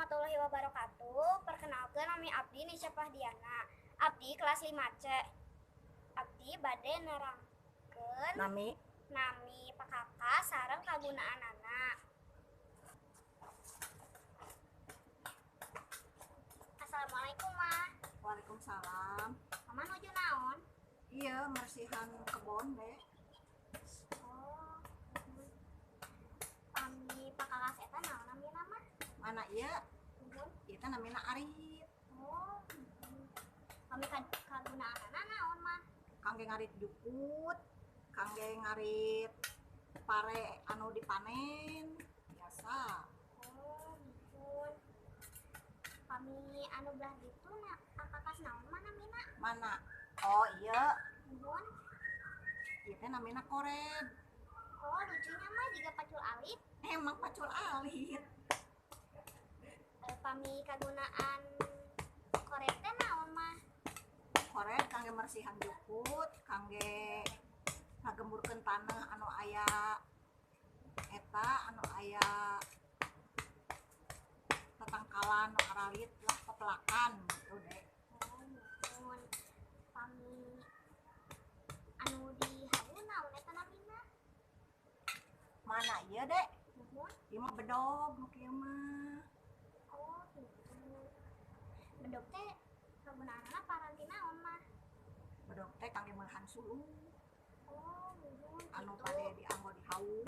warahmatullahi wabarakatuh. Perkenalkan nami abdi Nisha Fahdiana. Abdi kelas 5C. Abdi bade nerangkeun nami pakaka sareng kagunaanana. Assalamualaikum, Ma. Waalaikumsalam. Mama nuju naon? Iya, mersihan kebon deh. Oh. Pami pakaka eta naon nami nama? Mana iya? Nuhun. Itu namanya Arif. Oh. Pami kagunaanana naon, Ma? Kangge ngarit jukut, kangge ngarit pare anu dipanen. Biasa. Oh, nuhun. Pami anu belah gitu na akakas naon mana mina? Mana? Oh iya, Nuhun. itu namanya kored. Oh, lucunya mah juga pacul alit. Emang pacul alit. Pami kagunaan korek teh naon mah? Kored kangge mersihan jukut, kangge ngagemburkeun tanah anu aya eta anu aya tatangkalan nu aralit lah pepelakan gitu deh. Oh, nuhun. Pami anu di hawu naon eta namina? Mana iya dek? Nuhun. Ieu mah bedog nu kieu mah. Oh, gitu. Bedog teh kagunaanna paranti naon mah? Bedog teh kangge meulahan suluh Oh, nuhun. anu Gitu. pade dianggo di hawu.